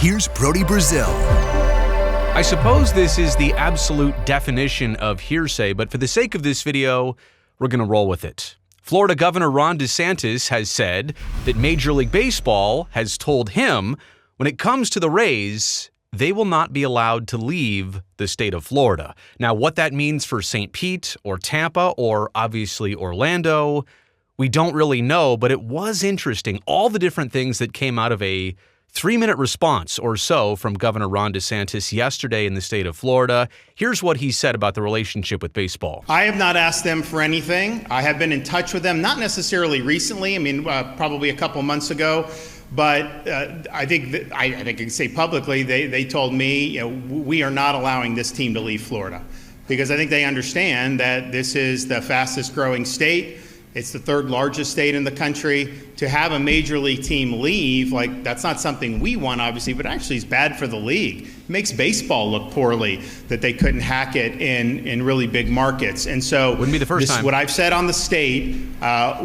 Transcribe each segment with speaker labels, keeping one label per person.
Speaker 1: Here's Brody Brazil.
Speaker 2: I suppose this is the absolute definition of hearsay, but for the sake of this video, we're going to roll with it. Florida Governor Ron DeSantis has said that Major League Baseball has told him when it comes to the Rays, they will not be allowed to leave the state of Florida. Now, what that means for St. Pete or Tampa or obviously Orlando, we don't really know, but it was interesting. All the different things that came out of a 3-minute response or so from Governor Ron DeSantis yesterday in the state of Florida. Here's what he said about the relationship with baseball.
Speaker 3: I have not asked them for anything. I have been in touch with them, not necessarily recently. I mean, probably a couple months ago. But I think I can say publicly, they told me, we are not allowing this team to leave Florida, because I think they understand that this is the fastest growing state. It's the third largest state in the country. To have a major league team leave, that's not something we want, obviously, but actually is bad for the league. It makes baseball look poorly that they couldn't hack it in really big markets. And so
Speaker 2: wouldn't be the first time.
Speaker 3: What I've said on the state,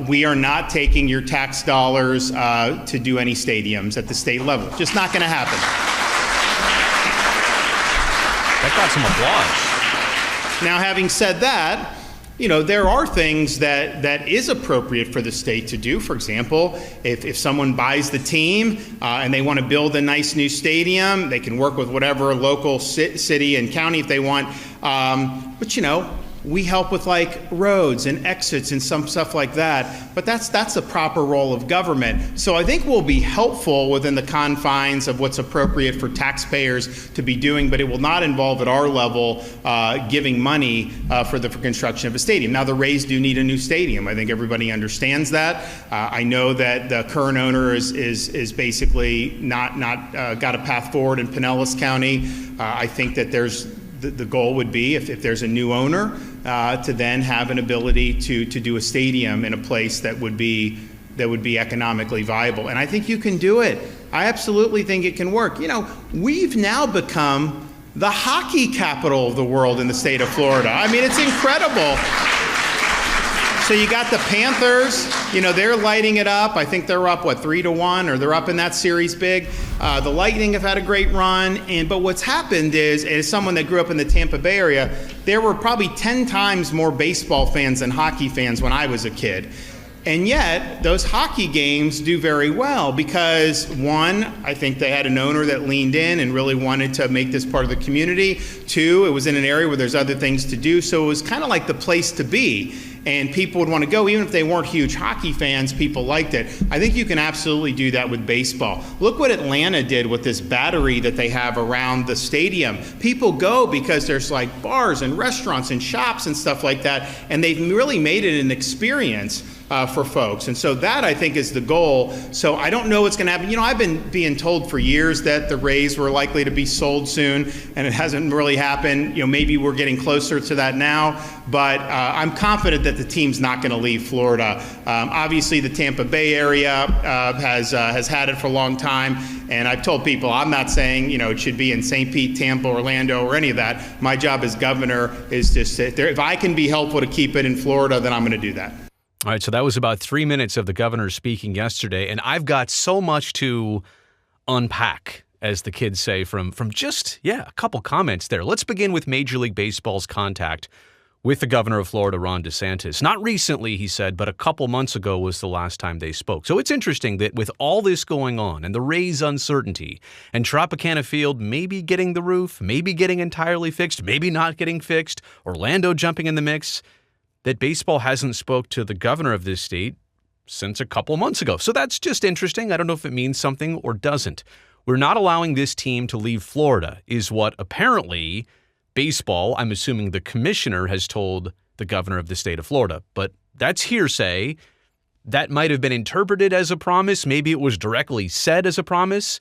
Speaker 3: we are not taking your tax dollars to do any stadiums at the state level. Just not going to happen.
Speaker 2: That got some applause.
Speaker 3: Now, having said that, there are things that is appropriate for the state to do. For example, if someone buys the team and they want to build a nice new stadium, they can work with whatever local city and county if they want. But we help with roads and exits and some stuff like that. But that's a proper role of government. So I think we'll be helpful within the confines of what's appropriate for taxpayers to be doing, but it will not involve at our level giving money for construction of a stadium. Now, the Rays do need a new stadium. I think everybody understands that. I know that the current owner is basically not got a path forward in Pinellas County. I think that the goal would be, if there's a new owner, to then have an ability to do a stadium in a place that would be economically viable. And I think you can do it. I absolutely think it can work. We've now become the hockey capital of the world in the state of Florida. I mean, it's incredible. So you got the Panthers, they're lighting it up. I think they're up, 3-1, or they're up in that series big. The Lightning have had a great run. But what's happened is, as someone that grew up in the Tampa Bay area, there were probably 10 times more baseball fans than hockey fans when I was a kid. And yet, those hockey games do very well because, one, I think they had an owner that leaned in and really wanted to make this part of the community. Two, it was in an area where there's other things to do. So it was kind of like the place to be. And people would want to go, even if they weren't huge hockey fans, people liked it. I think you can absolutely do that with baseball. Look what Atlanta did with this battery that they have around the stadium. People go because there's bars and restaurants and shops and stuff like that, and they've really made it an experience for folks. And so that, I think, is the goal. So I don't know what's going to happen. I've been being told for years that the Rays were likely to be sold soon, and it hasn't really happened. Maybe we're getting closer to that now, but I'm confident that the team's not going to leave Florida. Obviously, the Tampa Bay area has had it for a long time, and I've told people I'm not saying it should be in St. Pete, Tampa, Orlando, or any of that. My job as governor is to sit there. If I can be helpful to keep it in Florida, then I'm going to do that.
Speaker 2: All right, so that was about 3 minutes of the governor speaking yesterday, and I've got so much to unpack, as the kids say, from just, a couple comments there. Let's begin with Major League Baseball's contact with the governor of Florida, Ron DeSantis. Not recently, he said, but a couple months ago was the last time they spoke. So it's interesting that with all this going on and the Rays' uncertainty and Tropicana Field maybe getting the roof, maybe getting entirely fixed, maybe not getting fixed, Orlando jumping in the mix, that baseball hasn't spoke to the governor of this state since a couple months ago. So that's just interesting. I don't know if it means something or doesn't. We're not allowing this team to leave Florida, is what apparently baseball, I'm assuming the commissioner, has told the governor of the state of Florida. But that's hearsay. That might have been interpreted as a promise. Maybe it was directly said as a promise.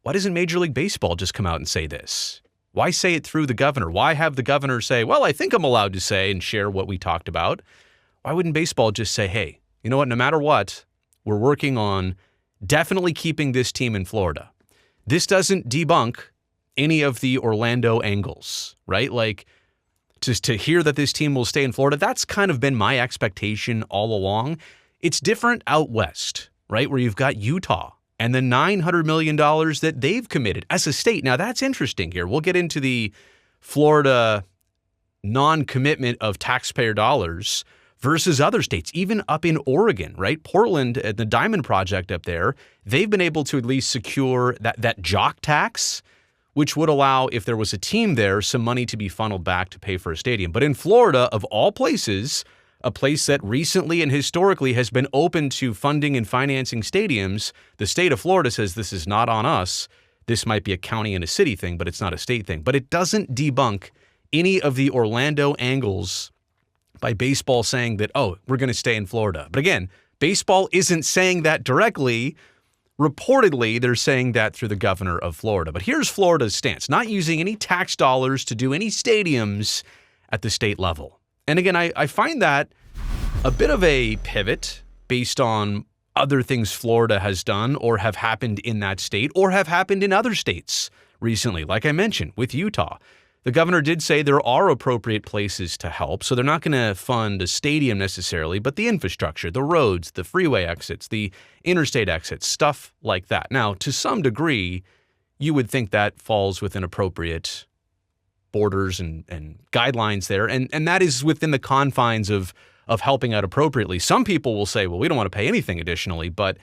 Speaker 2: Why doesn't Major League Baseball just come out and say this? Why say it through the governor? Why have the governor say, well, I think I'm allowed to say and share what we talked about? Why wouldn't baseball just say, hey, you know what, no matter what, we're working on definitely keeping this team in Florida. This doesn't debunk any of the Orlando angles, right? Just to hear that this team will stay in Florida, that's kind of been my expectation all along. It's different out west, right, where you've got Utah and the $900 million that they've committed as a state. Now, that's interesting here. We'll get into the Florida non-commitment of taxpayer dollars versus other states, even up in Oregon, right? Portland, at the Diamond Project up there, they've been able to at least secure that jock tax, which would allow, if there was a team there, some money to be funneled back to pay for a stadium. But in Florida, of all places, a place that recently and historically has been open to funding and financing stadiums, the state of Florida says this is not on us. This might be a county and a city thing, but it's not a state thing. But it doesn't debunk any of the Orlando angles by baseball saying that, oh, we're going to stay in Florida. But again, baseball isn't saying that directly. Reportedly, they're saying that through the governor of Florida. But here's Florida's stance, not using any tax dollars to do any stadiums at the state level. And again, I find that a bit of a pivot based on other things Florida has done or have happened in that state or have happened in other states recently, like I mentioned with Utah. The governor did say there are appropriate places to help, so they're not going to fund a stadium necessarily, but the infrastructure, the roads, the freeway exits, the interstate exits, stuff like that. Now, to some degree, you would think that falls within appropriate borders and guidelines there, and that is within the confines of helping out appropriately. Some people will say, well, we don't want to pay anything additionally, but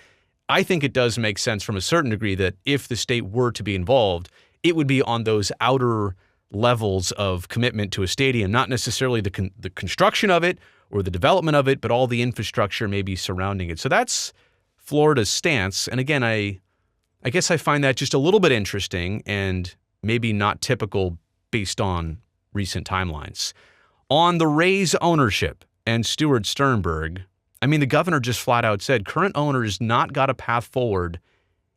Speaker 2: I think it does make sense from a certain degree that if the state were to be involved, it would be on those outer levels of commitment to a stadium, not necessarily the construction of it or the development of it, but all the infrastructure maybe surrounding it. So that's Florida's stance. And again, I guess I find that just a little bit interesting and maybe not typical based on recent timelines. On the Rays ownership and Stuart Sternberg, I mean, the governor just flat out said current owners not got a path forward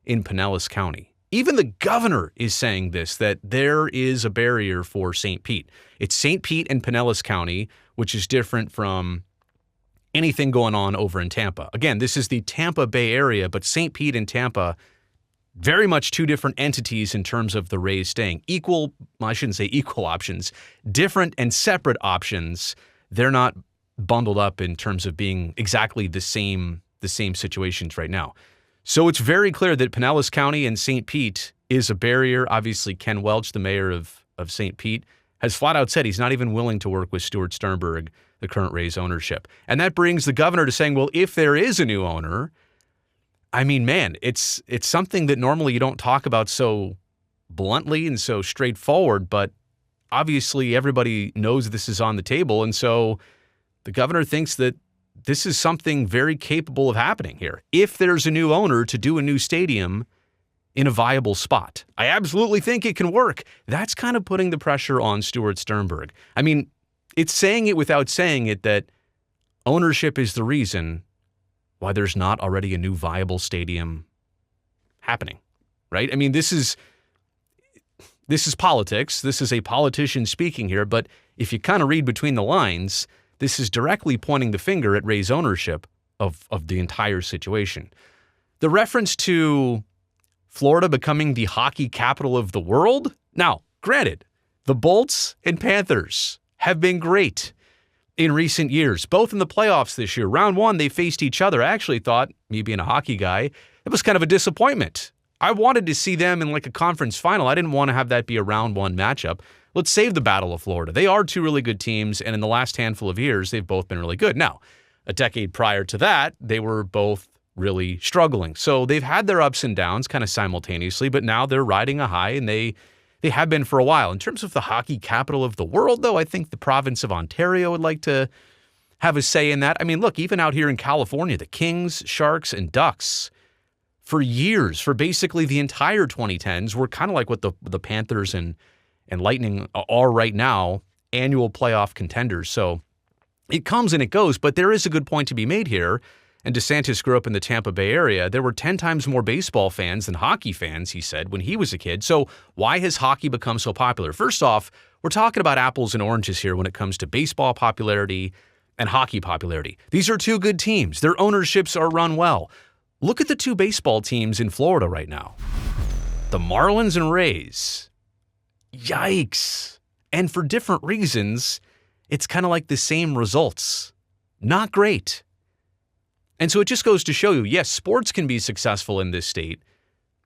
Speaker 2: in Pinellas County. Even the governor is saying this, that there is a barrier for St. Pete. It's St. Pete and Pinellas County, which is different from anything going on over in Tampa. Again, this is the Tampa Bay area, but St. Pete and Tampa, very much two different entities in terms of the Rays staying. Equal, well, I shouldn't say equal options, different and separate options. They're not bundled up in terms of being exactly the same situations right now. So it's very clear that Pinellas County and St. Pete is a barrier. Obviously, Ken Welch, the mayor of St. Pete, has flat out said he's not even willing to work with Stuart Sternberg, the current Rays ownership. And that brings the governor to saying, well, if there is a new owner, I mean, man, it's something that normally you don't talk about so bluntly and so straightforward, but obviously everybody knows this is on the table. And so the governor thinks that this is something very capable of happening here. If there's a new owner to do a new stadium in a viable spot, I absolutely think it can work. That's kind of putting the pressure on Stuart Sternberg. I mean, it's saying it without saying it that ownership is the reason why there's not already a new viable stadium happening, right? I mean, this is politics. This is a politician speaking here, but if you kind of read between the lines, this is directly pointing the finger at Rays ownership of the entire situation. The reference to Florida becoming the hockey capital of the world. Now, granted, the Bolts and Panthers have been great in recent years, both in the playoffs this year. Round one, they faced each other. I actually thought, me being a hockey guy, it was kind of a disappointment. I wanted to see them in like a conference final. I didn't want to have that be a round one matchup. Let's save the Battle of Florida. They are two really good teams, and in the last handful of years, they've both been really good. Now, a decade prior to that, they were both really struggling. So they've had their ups and downs kind of simultaneously, but now they're riding a high, and they have been for a while. In terms of the hockey capital of the world, though, I think the province of Ontario would like to have a say in that. I mean, look, even out here in California, the Kings, Sharks, and Ducks, for years, for basically the entire 2010s, were kind of like what the Panthers and Lightning are right now, annual playoff contenders. So it comes and it goes, but there is a good point to be made here. And DeSantis grew up in the Tampa Bay area. There were 10 times more baseball fans than hockey fans, he said, when he was a kid. So why has hockey become so popular? First off, we're talking about apples and oranges here when it comes to baseball popularity and hockey popularity. These are two good teams. Their ownerships are run well. Look at the two baseball teams in Florida right now. The Marlins and Rays. Yikes. And for different reasons, it's kind of like the same results. Not great. And so it just goes to show you, yes, sports can be successful in this state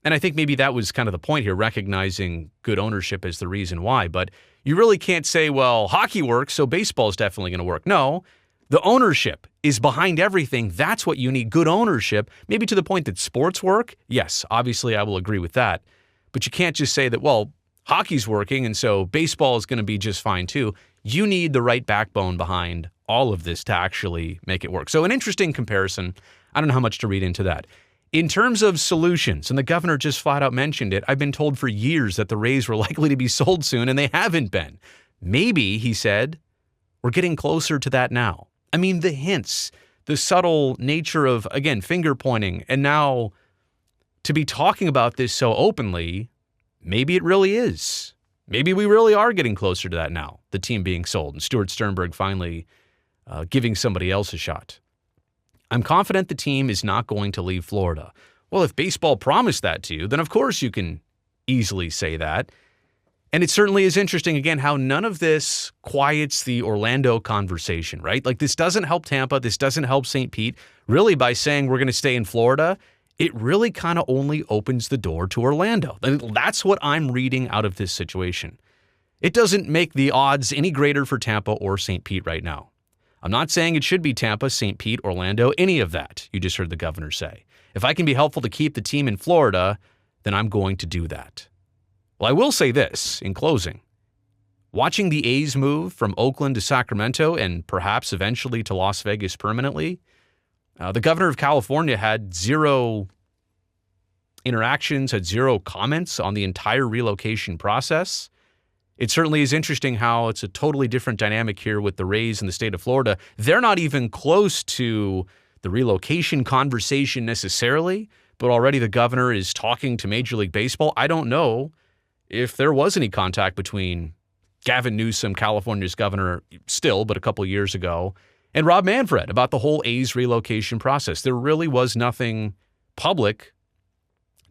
Speaker 2: And I think maybe that was kind of the point here, recognizing good ownership as the reason why. But you really can't say, well, hockey works, so baseball is definitely going to work. No, the ownership is behind everything. That's what you need, good ownership. Maybe to the point that sports work. Yes, obviously I will agree with that. But you can't just say that, well, hockey's working, and so baseball is going to be just fine too. You need the right backbone behind all of this to actually make it work. So an interesting comparison. I don't know how much to read into that. In terms of solutions, and the governor just flat out mentioned it, I've been told for years that the Rays were likely to be sold soon, and they haven't been. Maybe, he said, we're getting closer to that now. I mean, the hints, the subtle nature of, again, finger pointing, and now to be talking about this so openly, maybe it really is. Maybe we really are getting closer to that now, the team being sold, and Stuart Sternberg finally giving somebody else a shot. I'm confident the team is not going to leave Florida. Well, if baseball promised that to you, then of course you can easily say that. And it certainly is interesting, again, how none of this quiets the Orlando conversation, right? Like, this doesn't help Tampa. This doesn't help St. Pete. Really, by saying we're going to stay in Florida, it really kind of only opens the door to Orlando. That's what I'm reading out of this situation. It doesn't make the odds any greater for Tampa or St. Pete right now. I'm not saying it should be Tampa, St. Pete, Orlando, any of that, you just heard the governor say. If I can be helpful to keep the team in Florida, then I'm going to do that. Well, I will say this in closing. Watching the A's move from Oakland to Sacramento and perhaps eventually to Las Vegas permanently, the governor of California had zero interactions, had zero comments on the entire relocation process. It certainly is interesting how it's a totally different dynamic here with the Rays in the state of Florida. They're not even close to the relocation conversation necessarily, but already the governor is talking to Major League Baseball. I don't know if there was any contact between Gavin Newsom, California's governor still, but a couple years ago, and Rob Manfred about the whole A's relocation process. There really was nothing public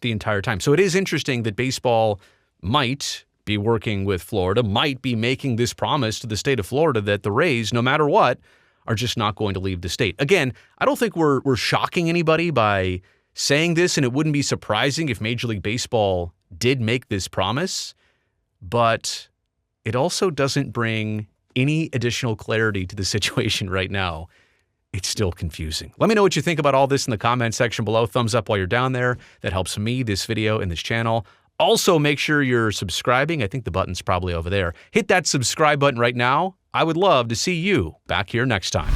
Speaker 2: the entire time. So it is interesting that baseball might be working with Florida, might be making this promise to the state of Florida that the Rays, no matter what, are just not going to leave the state. Again, I don't think we're shocking anybody by saying this, and it wouldn't be surprising if Major League Baseball did make this promise, but it also doesn't bring any additional clarity to the situation right now. It's still confusing. Let me know what you think about all this in the comment section below. Thumbs up while you're down there. That helps me, this video, and this channel. Also, make sure you're subscribing. I think the button's probably over there. Hit that subscribe button right now. I would love to see you back here next time.